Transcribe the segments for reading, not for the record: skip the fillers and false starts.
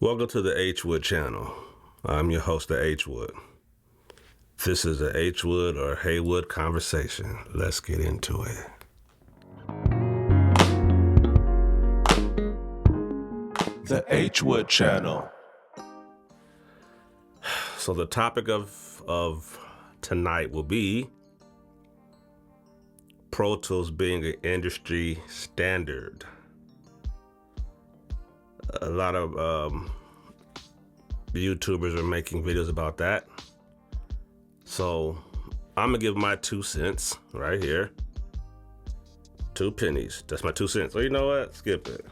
Welcome to the H-Wood channel. I'm your host, the H-Wood. This is a H-Wood or Haywood conversation. Let's get into it. The H-Wood channel. So the topic of tonight will be Pro Tools being an industry standard. A lot of YouTubers are making videos about that. So I'm gonna give my 2 cents right here. 2 pennies. That's my 2 cents. So you know what? Skip it.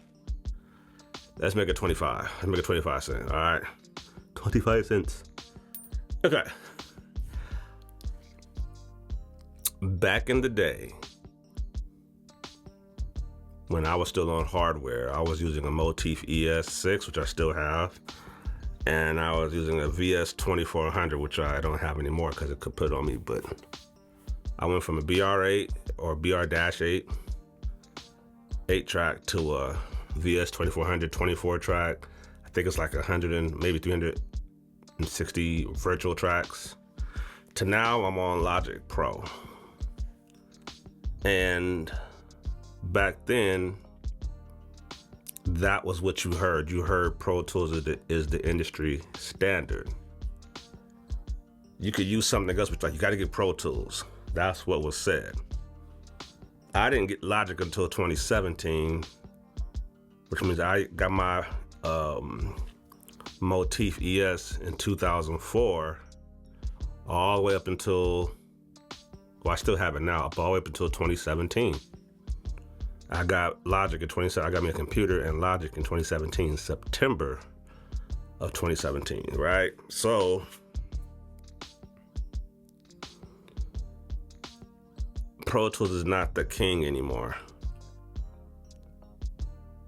Let's make it 25. Let's make it 25 cents. All right. 25 cents. Okay. Back in the day, when I was still on hardware, I was using a Motif ES6, which I still have, and I was using a VS2400, which I don't have anymore because it could put on me, but I went from a BR8 or BR-8 8-track to a VS2400 24-track. I think it's like 100 and maybe 360 virtual tracks. To now I'm on Logic Pro. And back then, that was what you heard. You heard Pro Tools is the industry standard. You could use something else, but like, you got to get Pro Tools. That's what was said. I didn't get Logic until 2017, which means I got my Motif ES in 2004, all the way up until, well, I still have it now, but all the way up until 2017. I got Logic in 2017. I got me a computer and Logic in 2017, September of 2017, right? So Pro Tools is not the king anymore,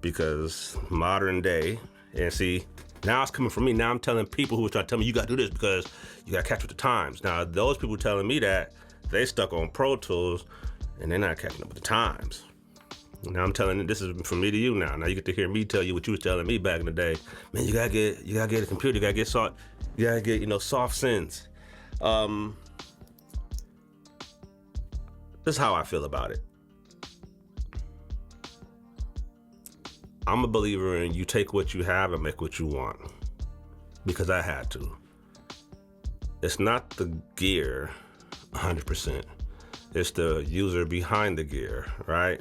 because modern day, and see, now it's coming from me. Now I'm telling people who are trying to tell me you gotta do this because you gotta catch up with the times. Now those people telling me that, they stuck on Pro Tools and they're not catching up with the times. Now I'm telling you, this is from me to you now. Now you get to hear me tell you what you was telling me back in the day. Man, you gotta get a computer, you gotta get soft synths. This is how I feel about it. I'm a believer in you take what you have and make what you want, because I had to. It's not the gear 100%. It's the user behind the gear, right?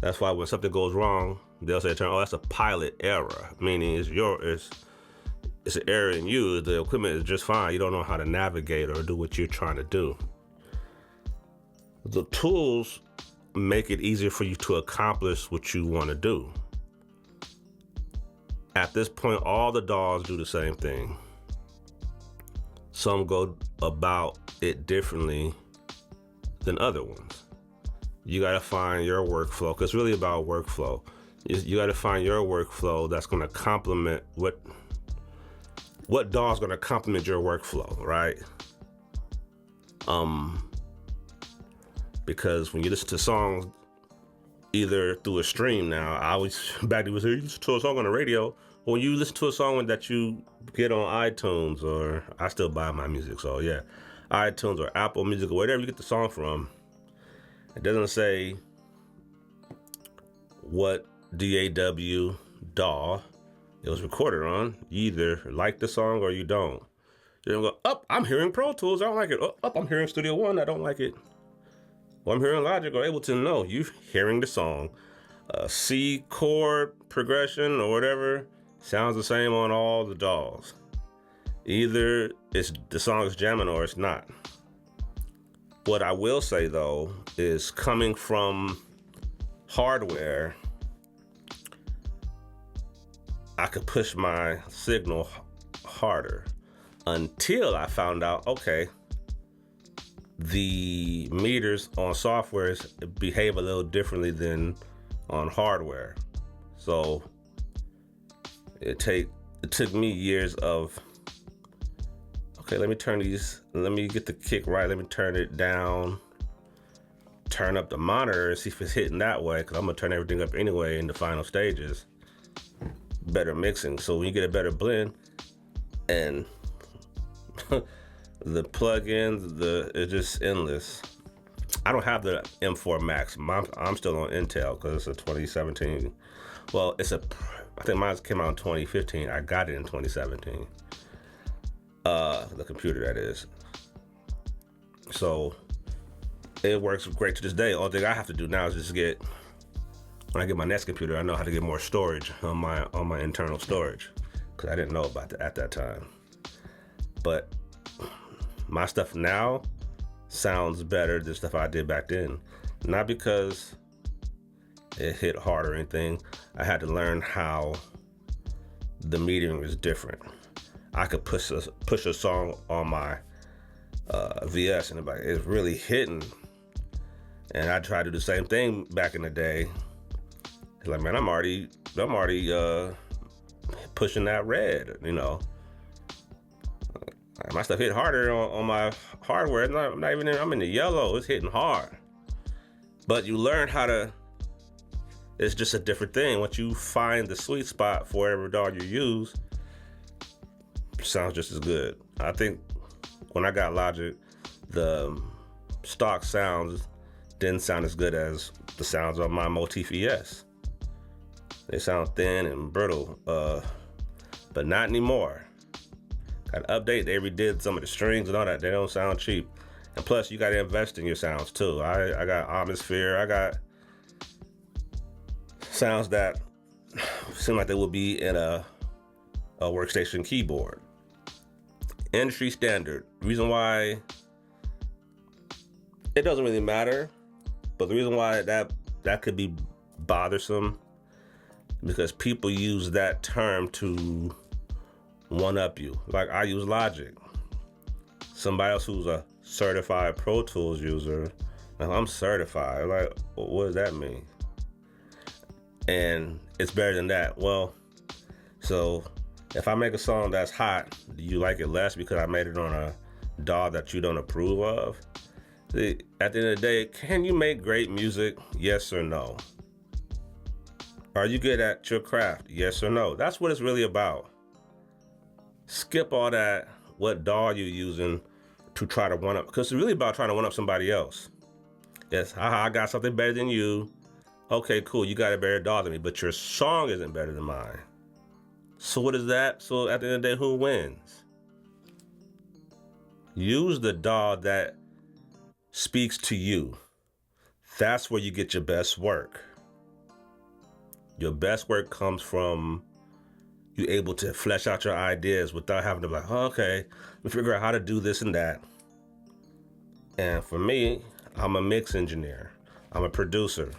That's why when something goes wrong, they'll say, "Oh, that's a pilot error," meaning it's an error in you. The equipment is just fine. You don't know how to navigate or do what you're trying to do. The tools make it easier for you to accomplish what you want to do. At this point, all the DAWs do the same thing. Some go about it differently than other ones. You gotta find your workflow, because it's really about workflow. You gotta find your workflow that's gonna complement what DAW is gonna complement your workflow, right? Because when you listen to songs, either through a stream now, I always, back then was, you listen to a song on the radio, or when you listen to a song that you get on iTunes, or I still buy my music, so yeah, iTunes or Apple Music or wherever you get the song from, it doesn't say what D.A.W. DAW it was recorded on. You either like the song or you don't. You don't go, "Oh, I'm hearing Pro Tools, I don't like it. Oh, I'm hearing Studio One, I don't like it. Well, I'm hearing Logic or Ableton." No, you're hearing the song. C chord progression or whatever sounds the same on all the DAWs. Either the song is jamming or it's not. What I will say though is, coming from hardware, I could push my signal harder until I found out, okay, the meters on software behave a little differently than on hardware. So it took me years of, okay, let me get the kick right, let me turn it down, turn up the monitor and see if it's hitting that way, because I'm gonna turn everything up anyway in the final stages. better mixing. So when you get a better blend and the plugins, it's just endless. I don't have the M4 Max. I'm still on Intel because it's a 2017. Well, I think mine came out in 2015. I got it in 2017. The computer, that is. So it works great to this day. All thing I have to do now is just when I get my next computer, I know how to get more storage on my internal storage, because I didn't know about that at that time. But my stuff now sounds better than stuff I did back then. Not because it hit hard or anything. I had to learn how the metering is different. I could push a song on my VS and it's really hitting. And I tried to do the same thing back in the day. It's like, man, I'm already pushing that red, you know. My stuff hit harder on my hardware. I'm in the yellow. It's hitting hard. But you learn it's just a different thing. Once you find the sweet spot for whatever DAW you use, it sounds just as good. I think when I got Logic, the stock sounds didn't sound as good as the sounds of my Motif ES. They sound thin and brittle, but not anymore. Got to update. They redid some of the strings and all that. They don't sound cheap. And plus, you got to invest in your sounds too. I got Atmosphere. I got sounds that seem like they would be in a workstation keyboard. Industry standard. Reason why it doesn't really matter, but the reason why that could be bothersome, because people use that term to one-up you. Like, I use Logic. Somebody else who's a certified Pro Tools user, like, I'm certified. Like, what does that mean? And it's better than that. Well, so if I make a song that's hot, do you like it less because I made it on a DAW that you don't approve of? See, at the end of the day, can you make great music? Yes or no? Are you good at your craft? Yes or no? That's what it's really about. Skip all that, what DAW you're using to try to one-up, because it's really about trying to one-up somebody else. Yes, I got something better than you. Okay, cool, you got a better DAW than me, but your song isn't better than mine. So what is that? So at the end of the day, who wins? Use the DAW that speaks to you. That's where you get your best work. Your best work comes from you able to flesh out your ideas without having to be like, oh, okay, let me figure out how to do this and that. And for me, I'm a mix engineer. I'm a producer.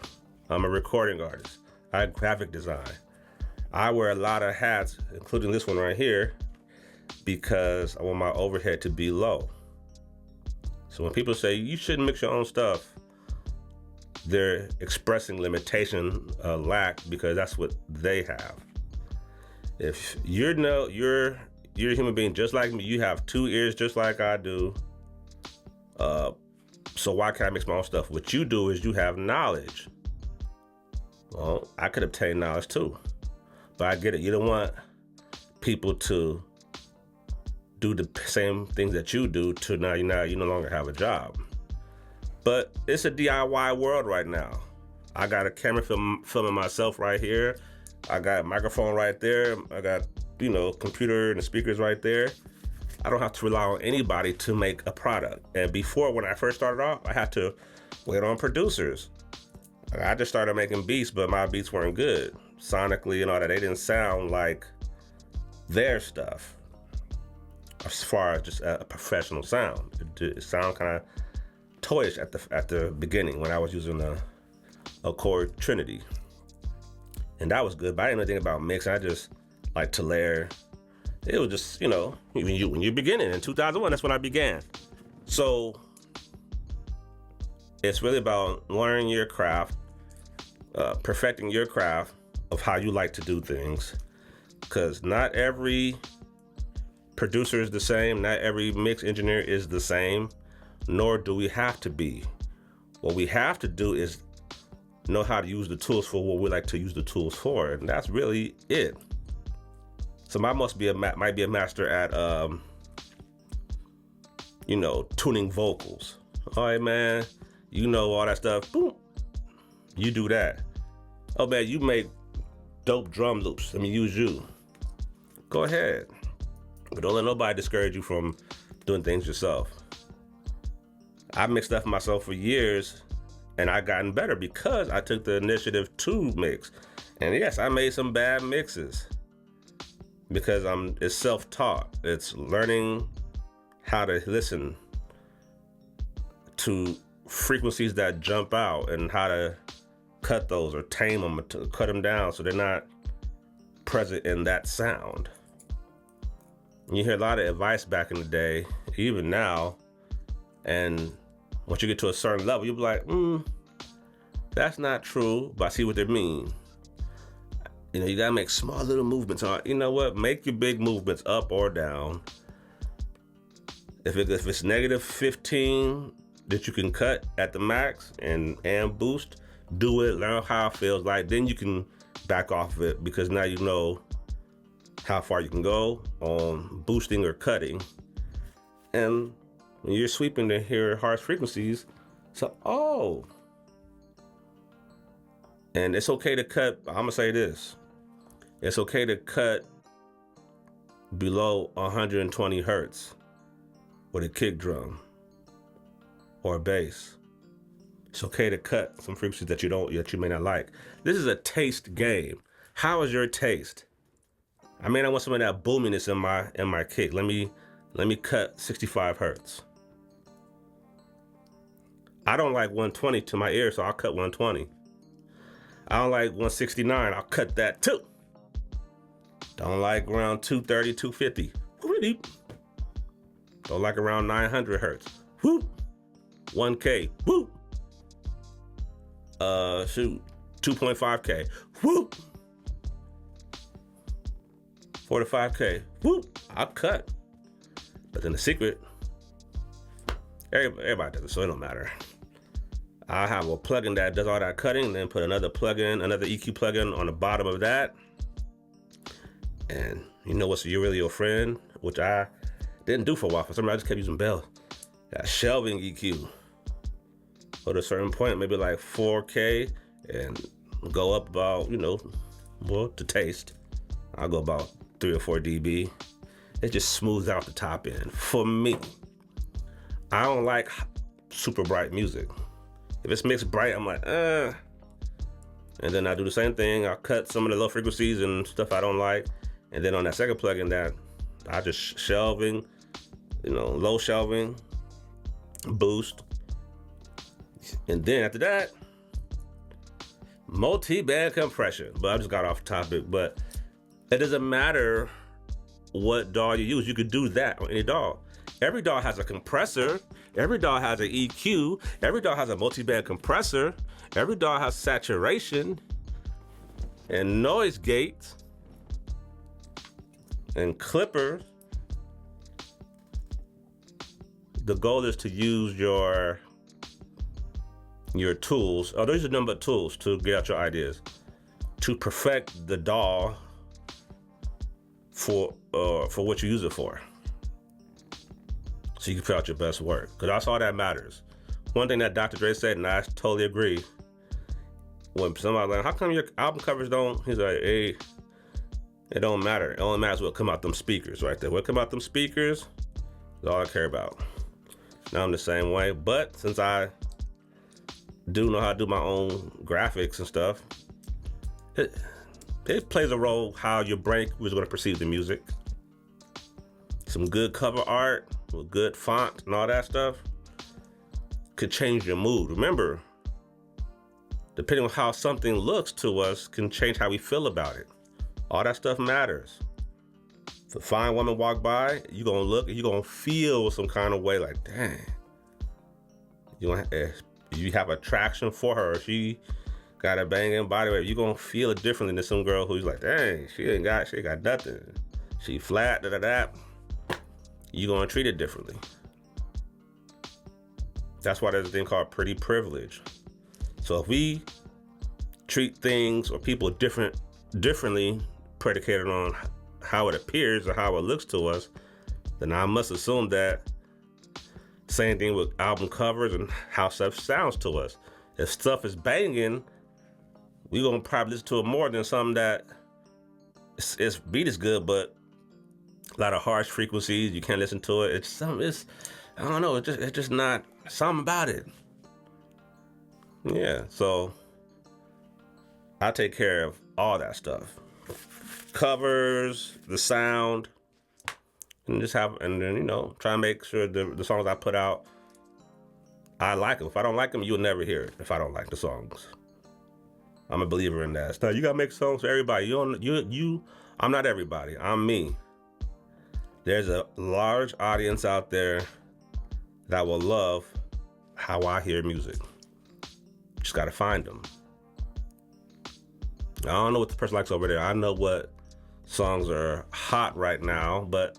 I'm a recording artist. I graphic design. I wear a lot of hats, including this one right here, because I want my overhead to be low. So when people say you shouldn't mix your own stuff, they're expressing limitation, lack, because that's what they have. If you're a human being just like me, you have 2 ears just like I do. So why can't I mix my own stuff? What you do is you have knowledge. Well, I could obtain knowledge too, but I get it. You don't want people to do the same things that you do to now you no longer have a job. But it's a DIY world right now. I got a camera filming myself right here. I got a microphone right there. I got, computer and the speakers right there. I don't have to rely on anybody to make a product. And before, when I first started off, I had to wait on producers. I just started making beats, but my beats weren't good. Sonically and all that, they didn't sound like their stuff. As far as just a professional sound. It sounded kind of toyish at the beginning when I was using a Chord Trinity. And that was good, but I didn't know anything about mixing. I just like to layer. It was just, when you're beginning in 2001, that's when I began. So it's really about learning your craft, perfecting your craft of how you like to do things. Because not every producer is the same, not every mix engineer is the same, nor do we have to be. What we have to do is know how to use the tools for what we like to use the tools for, and that's really it. Somebody might be a master at tuning vocals. All right, man, you know all that stuff. Boom, you do that. Oh man, you make dope drum loops. Let me use you. Go ahead, but don't let nobody discourage you from doing things yourself. I mixed stuff myself for years, and I gotten better because I took the initiative to mix. And yes, I made some bad mixes because it's self-taught. It's learning how to listen to frequencies that jump out and how to cut those or tame them or to cut them down so they're not present in that sound. You hear a lot of advice back in the day, even now, and once you get to a certain level, you'll be like, that's not true, but I see what they mean. You gotta make small little movements. You know what? Make your big movements up or down. If it's negative 15 that you can cut at the max and boost, do it, learn how it feels like, then you can back off of it because now you know how far you can go on boosting or cutting. And when you're sweeping to hear harsh frequencies, and it's okay to cut, I'm gonna say this, it's okay to cut below 120 hertz with a kick drum or a bass. It's okay to cut some frequencies that you may not like. This is a taste game. How is your taste? I mean, I want some of that boominess in my kick. Let me cut 65 hertz. I don't like 120 to my ear, so I'll cut 120. I don't like 169, I'll cut that too. Don't like around 230, 250. Don't like around 900 hertz. Whoop. 1K. Whoop. 2.5K. Whoop. 45K. Whoop. I'll cut. But then the secret, everybody does it, so it don't matter. I have a plugin that does all that cutting, then put another plugin, another EQ plugin on the bottom of that. And you know what's really your friend, which I didn't do for a while. For some reason, I just kept using Bell. Got shelving EQ. Go to a certain point, maybe like 4K, and go up about, to taste. I'll go about 3 or 4 dB. It just smooths out the top end. For me, I don't like super bright music. If it's mixed bright, I'm like, And then I do the same thing. I'll cut some of the low frequencies and stuff I don't like. And then on that second plugin that I just shelving, low shelving, boost. And then after that, multi-band compression. But I just got off topic. But it doesn't matter what DAW you use. You could do that on any DAW. Every DAW has a compressor. Every DAW has an EQ. Every DAW has a multi-band compressor. Every DAW has saturation and noise gates and clippers. The goal is to use your tools. Those are number tools to get out your ideas, to perfect the DAW for what you use it for. So you can put out your best work, because that's all that matters. One thing that Dr. Dre said, and I totally agree, when somebody's like, how come your album covers don't, he's like, hey, it don't matter. It only matters what come out them speakers right there. What come out them speakers is all I care about. Now I'm the same way, but since I do know how to do my own graphics and stuff, it plays a role how your brain was going to perceive the music. Some good cover art with good font and all that stuff could change your mood. Remember, depending on how something looks to us can change how we feel about it. All that stuff matters. If a fine woman walk by, you're gonna look and you're gonna feel some kind of way like, dang. You have attraction for her. She got a banging body weight. You're gonna feel it differently than some girl who's like, dang, she ain't got nothing. She flat, You're gonna treat it differently. That's why there's a thing called pretty privilege. So if we treat things or people differently predicated on how it appears or how it looks to us, then I must assume that same thing with album covers and how stuff sounds to us. If stuff is banging, we gonna probably listen to it more than something that its beat is good, but a lot of harsh frequencies, you can't listen to it. I don't know, it's just not something about it. Yeah, so I take care of all that stuff. Covers, the sound, and then try and make sure the songs I put out, I like them. If I don't like them, you'll never hear it if I don't like the songs. I'm a believer in that. So you gotta make songs for everybody. I'm not everybody. I'm me. There's a large audience out there that will love how I hear music. Just gotta find them. I don't know what the person likes over there. I know what songs are hot right now, but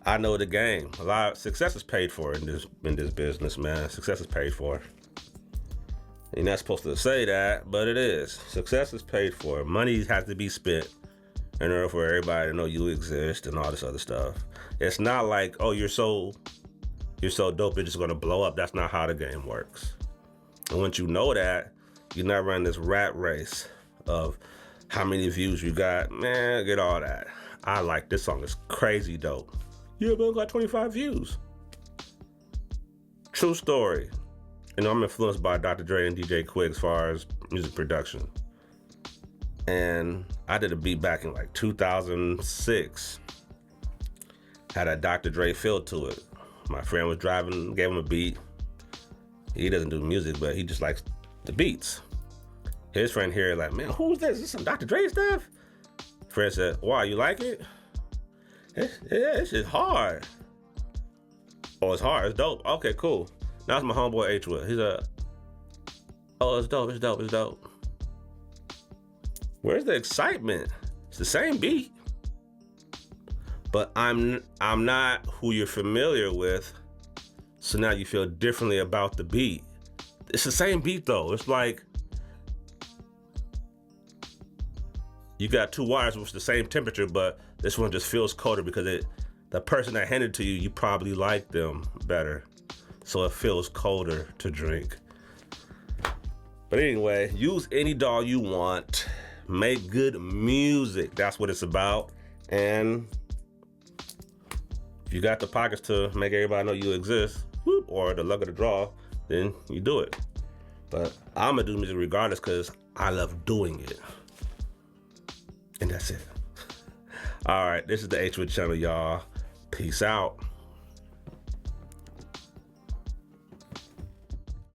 I know the game. A lot of success is paid for in this business, man. Success is paid for. You're not supposed to say that, but it is. Success is paid for. Money has to be spent in order for everybody to know you exist and all this other stuff. It's not like, oh, you're so dope, you're just gonna blow up. That's not how the game works. And once you know that, you're not running this rat race of how many views you got. Man, get all that. I like this song. It's crazy dope. Yeah, but it got 25 views. True story. I'm influenced by Dr. Dre and DJ Quick as far as music production. And I did a beat back in like 2006. Had a Dr. Dre feel to it. My friend was driving, gave him a beat. He doesn't do music, but he just likes the beats. His friend here like, man, who's this? Is this some Dr. Dre stuff? Friend said, why, you like it? It's just hard. Oh, it's hard, it's dope. Okay, cool. Now it's my homeboy H.W. He's oh, it's dope, it's dope, it's dope. Where's the excitement? It's the same beat. But I'm not who you're familiar with, so now you feel differently about the beat. It's the same beat though. It's like you got two wires with the same temperature, but this one just feels colder because the person that handed it to you, you probably like them better. So it feels colder to drink. But anyway, use any DAW you want. Make good music. That's what it's about. And if you got the pockets to make everybody know you exist, or the luck of the draw, then you do it. But I'm gonna do music regardless because I love doing it. And that's it. All right, this is the H.W. channel, y'all. Peace out.